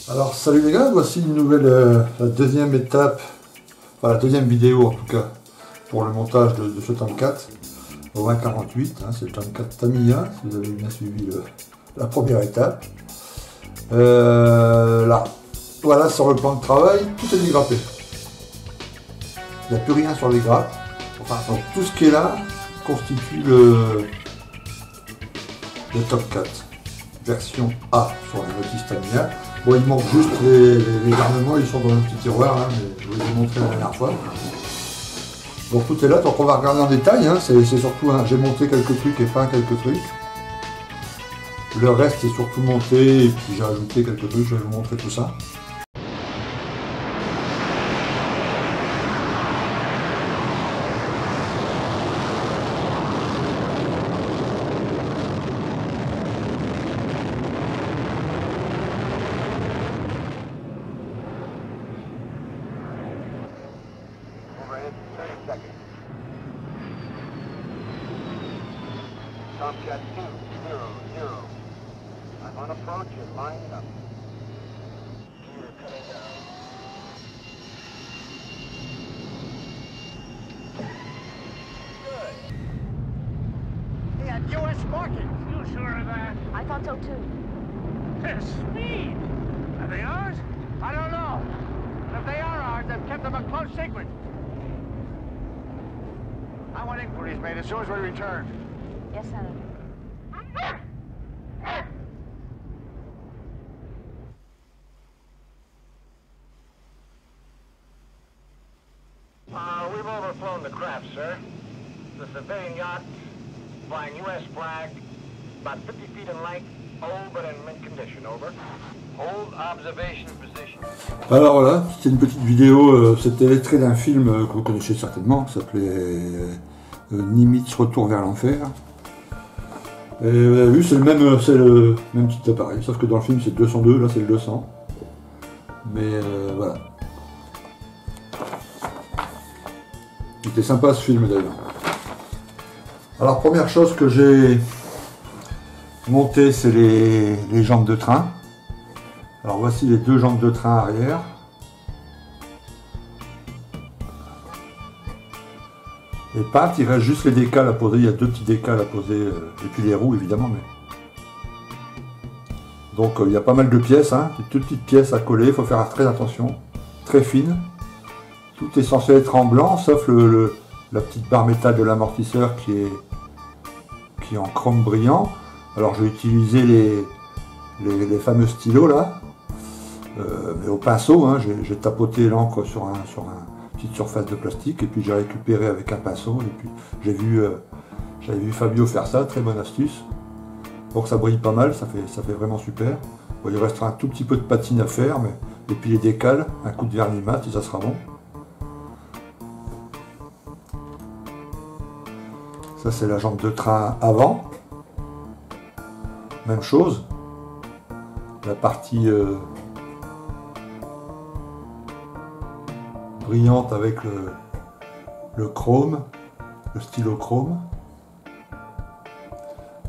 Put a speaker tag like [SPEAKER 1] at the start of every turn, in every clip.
[SPEAKER 1] Alors salut les gars, voici une nouvelle, la deuxième étape, enfin la deuxième vidéo en tout cas, pour le montage de ce tome 4 au 1.48, hein, c'est le tome 4 Tamiya, si vous avez bien suivi la première étape. Là, voilà sur le plan de travail, tout est dégrappé. Il n'y a plus rien sur les grappes, enfin donc, tout ce qui est là constitue le tome 4, version A sur la notice Tamiya. Bon, il manque juste les garnements, ils sont dans un petit tiroir, hein, mais je vous les ai montré la dernière fois. Donc tout est là, donc on va regarder en détail, hein, c'est surtout, hein, j'ai monté quelques trucs et peint quelques trucs. Le reste est surtout monté, et puis j'ai ajouté quelques trucs, je vais vous montrer tout ça.
[SPEAKER 2] Tomcat 200. I'm on approach and lining up. Gear coming down. Good. He had U.S. markings. You sure of that?
[SPEAKER 3] I thought so too.
[SPEAKER 2] They're sweet. Are they ours? I don't know. But if they are ours, they've kept them a close secret. I want inquiries made as soon as we return.
[SPEAKER 3] Yes, Senator.
[SPEAKER 2] We've overflown the craft, sir. The civilian yacht, flying U.S. flag, about 50 feet in length, old but in mint condition, over. Hold observation position.
[SPEAKER 1] Alors voilà, c'était une petite vidéo, c'était l'extrait d'un film que vous connaissez certainement, qui s'appelait Nimitz Retour vers l'enfer. Et vous avez vu, c'est le même petit appareil, sauf que dans le film c'est le 202, là c'est le 200. Mais voilà. C'était sympa ce film d'ailleurs. Alors première chose que j'ai monté, c'est les jambes de train. Alors voici les deux jambes de train arrière. Et peintes, il reste juste les décals à poser, il y a deux petits décals à poser, et puis les roues évidemment. Mais... Donc il y a pas mal de pièces, hein, des toutes petites pièces à coller, il faut faire très attention, très fines. Tout est censé être en blanc, sauf la petite barre métal de l'amortisseur qui est en chrome brillant. Alors j'ai utilisé les fameux stylos là, mais au pinceau, hein, j'ai tapoté l'encre sur une petite surface de plastique, et puis j'ai récupéré avec un pinceau, et puis j'avais vu Fabio faire ça, très bonne astuce. Donc ça brille pas mal, ça fait vraiment super. Bon, il restera un tout petit peu de patine à faire, et puis les décals, un coup de vernis mat et ça sera bon. Ça c'est la jambe de train avant. Même chose. La partie brillante avec le chrome, le stylo chrome.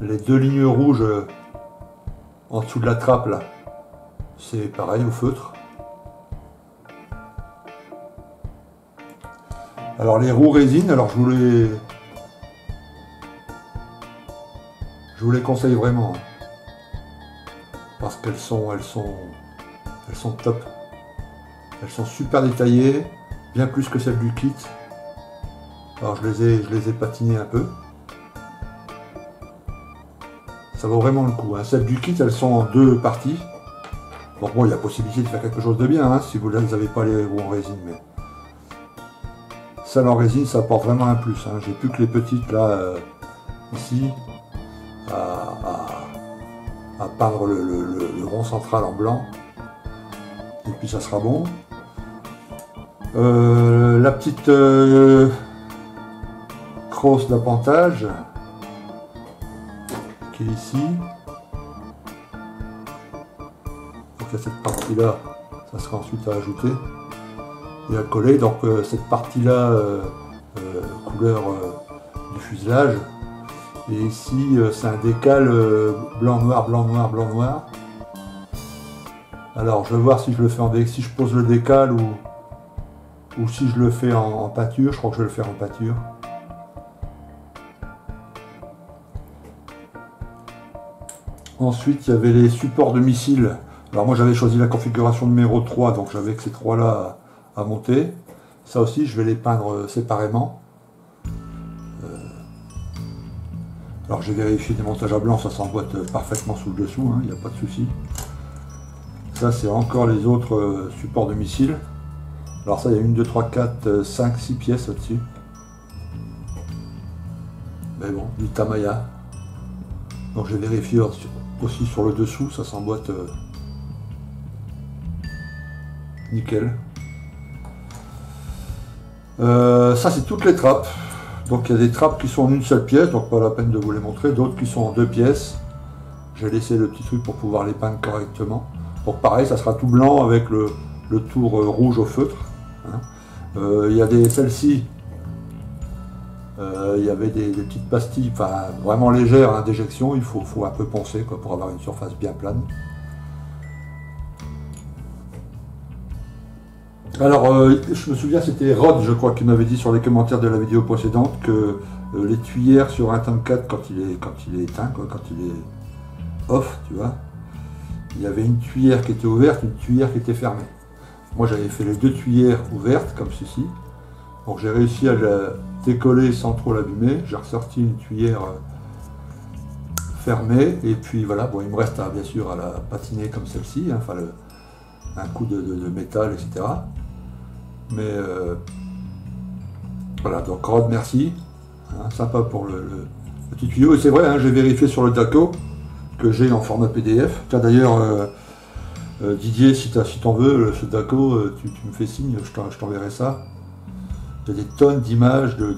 [SPEAKER 1] Les deux lignes rouges en dessous de la trappe là, c'est pareil au feutre. Alors les roues résine, alors je vous les conseille vraiment, hein, parce qu'elles sont top. Elles sont super détaillées, bien plus que celles du kit. Alors je les ai patinées un peu. Ça vaut vraiment le coup, hein. Celles du kit, elles sont en deux parties. Donc bon, il y a possibilité de faire quelque chose de bien, hein, si vous n'avez pas les roues en résine, mais celles en résine, ça apporte vraiment un plus, hein. J'ai plus que les petites là, ici, à peindre le rond central en blanc, et puis ça sera bon. La petite crosse d'appontage qui est ici. Donc à cette partie là, ça sera ensuite à ajouter et à coller. Donc cette partie là, couleur du fuselage. Et ici, c'est un décal blanc-noir, blanc-noir, blanc-noir. Alors je vais voir si je le fais si je pose le décal ou si je le fais en pâture. Je crois que je vais le faire en pâture. Ensuite il y avait les supports de missiles. Alors moi j'avais choisi la configuration numéro 3, donc j'avais que ces trois là à monter. Ça aussi je vais les peindre séparément. Alors j'ai vérifié des montages à blanc, ça s'emboîte parfaitement sous le dessous, il n'y a pas de souci. Ça c'est encore les autres supports de missiles. Alors ça il y a 1, 2, 3, 4, 5, 6 pièces là-dessus. Mais bon, du Tamiya. Donc j'ai vérifié aussi sur le dessous, ça s'emboîte nickel. Ça c'est toutes les trappes. Donc il y a des trappes qui sont en une seule pièce, donc pas la peine de vous les montrer, d'autres qui sont en 2 pièces. J'ai laissé le petit truc pour pouvoir les peindre correctement. Donc pareil, ça sera tout blanc avec le tour rouge au feutre. Il y a celles-ci, il y avait des petites pastilles, enfin vraiment légères d'éjection, il faut un peu poncer quoi, pour avoir une surface bien plane. Alors, je me souviens, c'était Rod, je crois, qui m'avait dit sur les commentaires de la vidéo précédente que les tuyères sur un Tomcat, quand il est éteint, quoi, quand il est off, tu vois, il y avait une tuyère qui était ouverte, une tuyère qui était fermée. Moi, j'avais fait les 2 tuyères ouvertes, comme ceci. Donc, j'ai réussi à la décoller sans trop l'abîmer. J'ai ressorti une tuyère fermée, et puis voilà, bon, il me reste bien sûr à la patiner comme celle-ci, enfin, un coup de métal, etc. Mais voilà, donc Rod, merci, sympa pour le petit tuyau. Et c'est vrai, j'ai vérifié sur le Daco que j'ai en format PDF. Tiens d'ailleurs, Didier, si t'en veux, ce Daco, tu me fais signe, je t'enverrai ça. Il y a des tonnes d'images de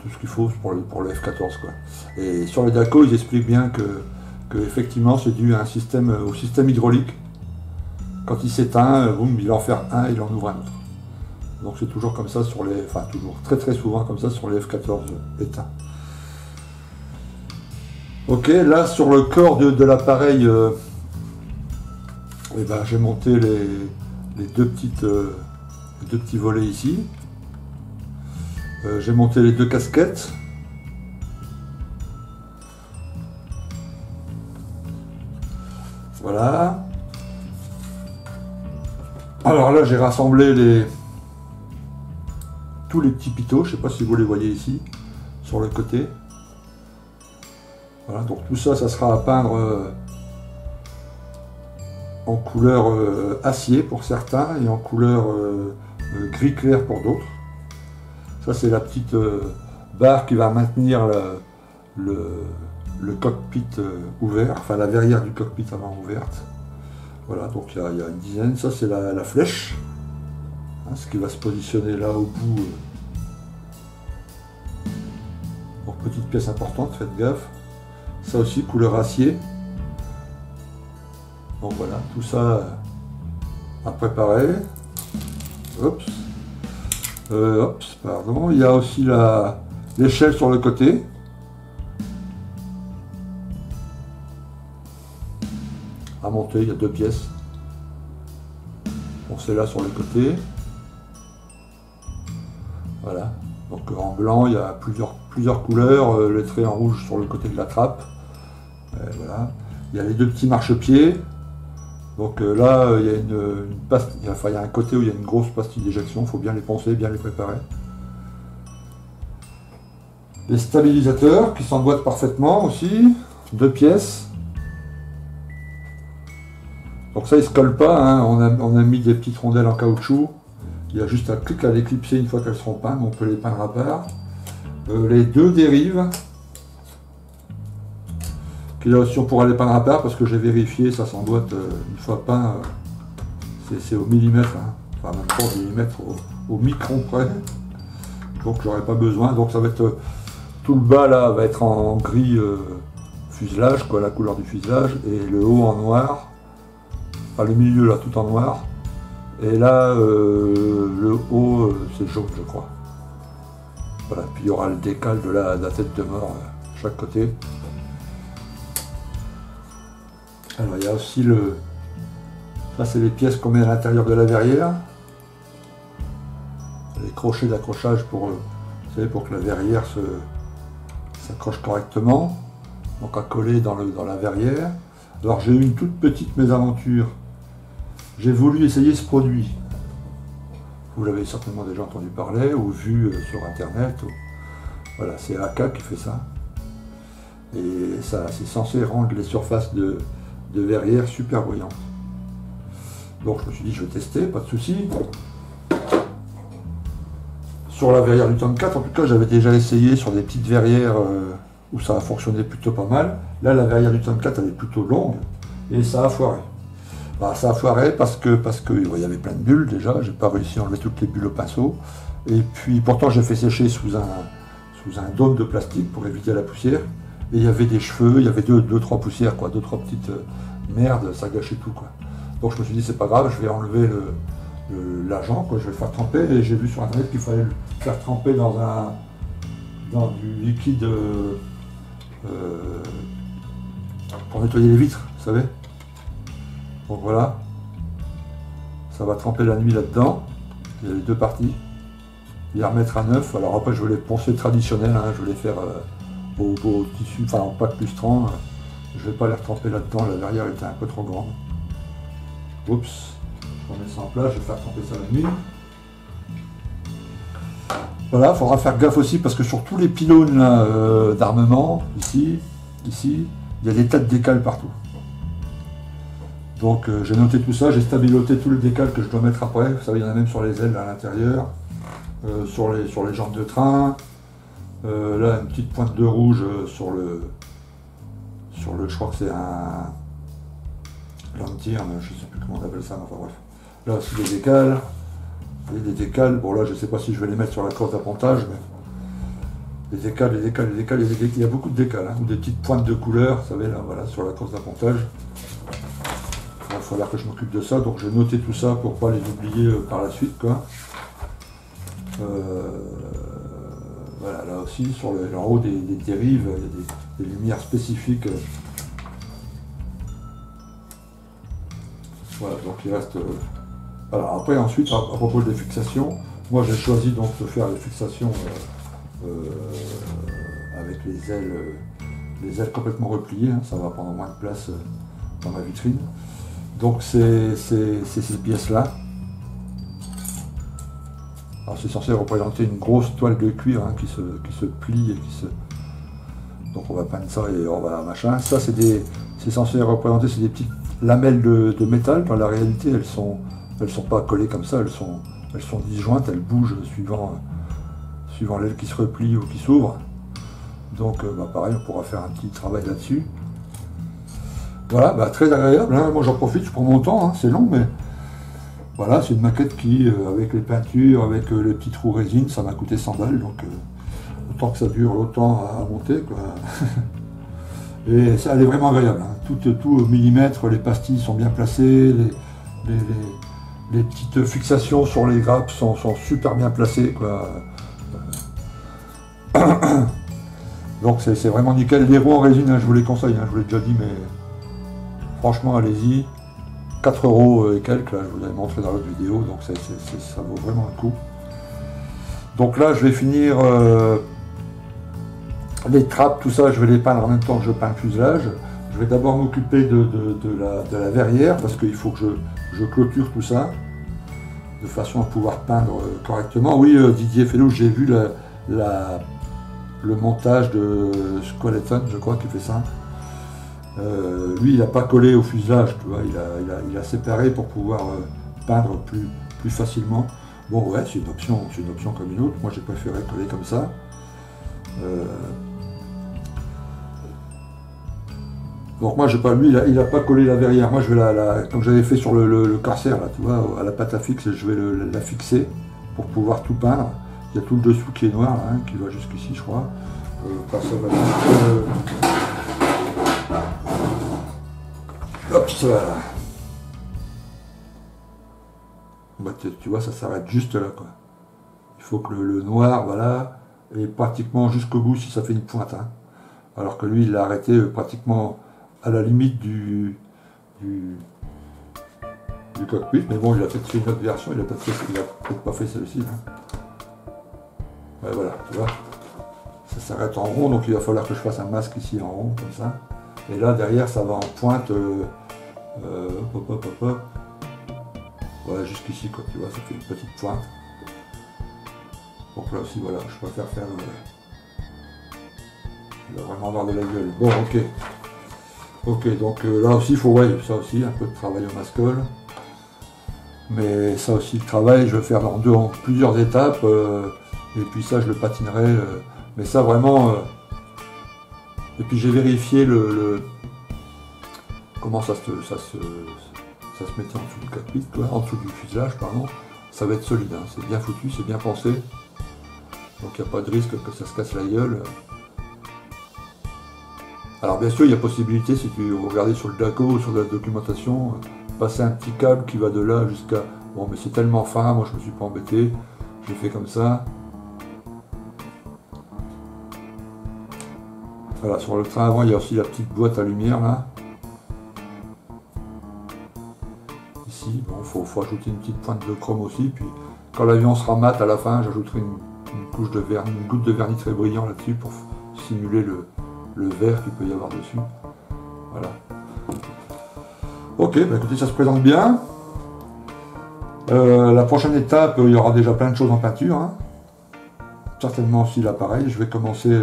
[SPEAKER 1] tout ce qu'il faut pour le F14 quoi. Et sur le Daco, ils expliquent bien que effectivement c'est dû à au système hydraulique. Quand il s'éteint, boum, il en ferme un, il en ouvre un autre. Donc c'est toujours comme ça sur les... Enfin toujours, très souvent comme ça sur les F14 éteints. Ok, là sur le corps de l'appareil, j'ai monté les deux petits volets ici. J'ai monté les 2 casquettes. Voilà. Alors là j'ai rassemblé tous les petits pitots, je ne sais pas si vous les voyez ici, sur le côté. Voilà, donc tout ça, ça sera à peindre en couleur acier pour certains et en couleur gris clair pour d'autres. Ça c'est la petite barre qui va maintenir le cockpit ouvert, enfin la verrière du cockpit avant ouverte. Voilà, donc il y a une dizaine. Ça c'est la flèche, ce qui va se positionner là au bout. Donc petite pièce importante, faites gaffe. Ça aussi couleur acier. Donc voilà, tout ça à préparer. Oups. Pardon. Il y a aussi l'échelle sur le côté. À monter, il y a 2 pièces. Bon, c'est là sur le côté. Voilà. Donc en blanc, il y a plusieurs couleurs. Le trait en rouge sur le côté de la trappe. Voilà. Il y a les 2 petits marchepieds. Donc là, il y a une pastille, il y a un côté où il y a une grosse pastille d'éjection. Il faut bien les poncer, bien les préparer. Les stabilisateurs qui s'emboîtent parfaitement aussi. 2 pièces. Donc ça, il ne se colle pas, on a mis des petites rondelles en caoutchouc. Il y a juste un clic à l'éclipser une fois qu'elles seront peintes, on peut les peindre à part. Les 2 dérives, qui là aussi on pourra les peindre à part parce que j'ai vérifié, ça s'emboîte une fois peint, c'est au millimètre, enfin même pas au millimètre, au micron près. Donc j'aurais pas besoin, donc ça va être tout le bas là va être en gris fuselage, quoi, la couleur du fuselage, et le haut en noir. Enfin, le milieu là tout en noir, et là le haut c'est jaune je crois. Voilà, puis il y aura le décal de la tête de mort à chaque côté. Alors il y a aussi Ça, c'est les pièces qu'on met à l'intérieur de la verrière. Les crochets d'accrochage pour, vous savez, pour que la verrière s'accroche correctement. Donc à coller dans la verrière. Alors j'ai eu une toute petite mésaventure. J'ai voulu essayer ce produit. Vous l'avez certainement déjà entendu parler ou vu sur internet. Voilà, c'est AK qui fait ça. Et ça, c'est censé rendre les surfaces de verrière super brillantes. Donc je me suis dit je vais tester, pas de souci. Sur la verrière du Tomcat, en tout cas j'avais déjà essayé sur des petites verrières où ça a fonctionné plutôt pas mal. Là la verrière du Tomcat elle est plutôt longue et ça a foiré. Bah, ça a foiré parce que il y avait plein de bulles déjà, j'ai pas réussi à enlever toutes les bulles au pinceau. Et puis pourtant j'ai fait sécher sous un dôme de plastique pour éviter la poussière. Et il y avait des cheveux, il y avait deux trois poussières, quoi, 2-3 petites merdes, ça gâchait tout, quoi. Donc je me suis dit c'est pas grave, je vais enlever l'agent, quoi, je vais le faire tremper. Et j'ai vu sur internet qu'il fallait le faire tremper dans du liquide pour nettoyer les vitres, vous savez. Donc voilà, ça va tremper la nuit là-dedans. Il y a les deux parties. Les remettre à neuf. Alors après je vais les poncer traditionnels, hein, je vais les faire au tissu, enfin en pâte lustrant. Je vais pas les retremper là-dedans, la verrière était un peu trop grande. Oups, je remets ça en place, je vais faire tremper ça la nuit. Voilà, il faudra faire gaffe aussi parce que sur tous les pylônes d'armement, ici, il y a des tas de décales partout. Donc j'ai noté tout ça, j'ai stabiloté tout le décal que je dois mettre après. Vous savez, il y en a même sur les ailes à l'intérieur, sur les jambes de train. Là, une petite pointe de rouge sur le, je crois que c'est un lentille, je ne sais plus comment on appelle ça, mais enfin bref. Là aussi des décales. Et des décales, bon là je ne sais pas si je vais les mettre sur la corde d'appontage, mais les décales, il y a beaucoup de décales, hein, ou des petites pointes de couleur, vous savez là, voilà, sur la corde d'appontage. Il va falloir que je m'occupe de ça, donc j'ai noté tout ça pour ne pas les oublier par la suite, quoi. Voilà, là aussi, en haut des dérives, il y a des lumières spécifiques. Voilà, donc il reste... voilà, après, ensuite, à propos des fixations, moi j'ai choisi donc de faire les fixations avec les ailes complètement repliées, hein, ça va prendre moins de place dans ma vitrine. Donc c'est ces pièces-là. Alors c'est censé représenter une grosse toile de cuir, hein, qui se plie et qui se... Donc on va peindre ça et on va machin. Ça c'est censé représenter, c'est des petites lamelles de métal. Dans la réalité elles sont pas collées comme ça, elles sont disjointes, elles bougent suivant l'aile qui se replie ou qui s'ouvre. Donc bah, pareil, on pourra faire un petit travail là-dessus. Voilà, bah, très agréable, hein. Moi j'en profite, je prends mon temps, hein. C'est long, mais voilà, c'est une maquette qui, avec les peintures, avec les petits trous résine, ça m'a coûté 100 balles, donc autant que ça dure longtemps à monter, quoi. Et ça, elle est vraiment agréable, hein. Tout au millimètre, les pastilles sont bien placées, les petites fixations sur les grappes sont super bien placées, quoi. Donc c'est vraiment nickel. Les roues en résine, hein, je vous les conseille, hein, je vous l'ai déjà dit, mais franchement allez-y. 4 € et quelques, là, je vous l'avais montré dans l'autre vidéo, donc ça vaut vraiment le coup. Donc là je vais finir les trappes, tout ça, je vais les peindre en même temps que je peins le fuselage. Je vais d'abord m'occuper de la verrière, parce qu'il faut que je clôture tout ça, de façon à pouvoir peindre correctement. Oui, Didier Felloux, j'ai vu le montage de Squeleton, je crois, qui fait ça. Lui, il n'a pas collé au fuselage, tu vois, il a séparé pour pouvoir peindre plus facilement. Bon, ouais, c'est une option comme une autre. Moi, j'ai préféré coller comme ça. Donc moi, lui, il n'a pas collé la verrière. Moi, je vais comme j'avais fait sur le corsaire, là, tu vois, à la pâte à fixe, je vais la fixer pour pouvoir tout peindre. Il y a tout le dessous qui est noir, là, hein, qui va jusqu'ici, je crois. Hop, ça va là. Bah, tu vois, ça s'arrête juste là, quoi. Il faut que le noir, voilà, est pratiquement jusqu'au bout si ça fait une pointe, hein. Alors que lui, il l'a arrêté pratiquement à la limite du cockpit, mais bon, il a peut-être fait une autre version, il a peut-être pas fait celle-ci. Hein. Ouais, voilà, tu vois, ça s'arrête en rond, donc il va falloir que je fasse un masque ici en rond, comme ça. Et là, derrière, ça va en pointe, voilà, jusqu'ici, quoi, tu vois, ça fait une petite pointe. Donc là aussi, voilà, je préfère faire il va vraiment avoir de la gueule. Bon, ok. Ok, donc là aussi, il faut, ouais, ça aussi, un peu de travail au mascole. Mais ça aussi, le travail, je vais faire en plusieurs étapes. Et puis ça, je le patinerai. Mais ça, vraiment... Et puis j'ai vérifié comment ça se mettait en dessous du cockpit, en dessous du fuselage, pardon. Ça va être solide, hein. C'est bien foutu, c'est bien pensé. Donc il n'y a pas de risque que ça se casse la gueule. Alors bien sûr, il y a possibilité, si tu regardais sur le DACO ou sur la documentation, passer un petit câble qui va de là jusqu'à... Bon, mais c'est tellement fin, moi je me suis pas embêté. J'ai fait comme ça. Voilà, sur le train avant, il y a aussi la petite boîte à lumière, là. Ici, bon, faut ajouter une petite pointe de chrome aussi, puis quand l'avion sera mat à la fin, j'ajouterai une couche de vernis, une goutte de vernis très brillant là-dessus pour simuler le vert qu'il peut y avoir dessus. Voilà. Ok, bah écoutez, ça se présente bien. La prochaine étape, il y aura déjà plein de choses en peinture. Hein. Certainement aussi l'appareil. Je vais commencer,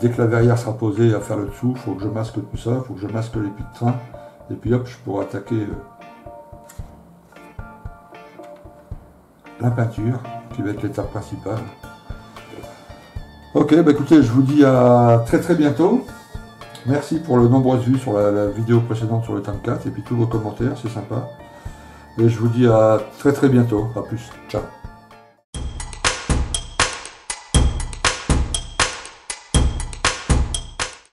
[SPEAKER 1] dès que la verrière sera posée, à faire le dessous. Il faut que je masque tout ça, il faut que je masque les puits de train. Et puis hop, je pourrai attaquer la peinture, qui va être l'étape principale. Ok, bah écoutez, je vous dis à très très bientôt. Merci pour les nombreuses vues sur la vidéo précédente sur le Tank 4 et puis tous vos commentaires, c'est sympa. Et je vous dis à très très bientôt. À plus. Ciao.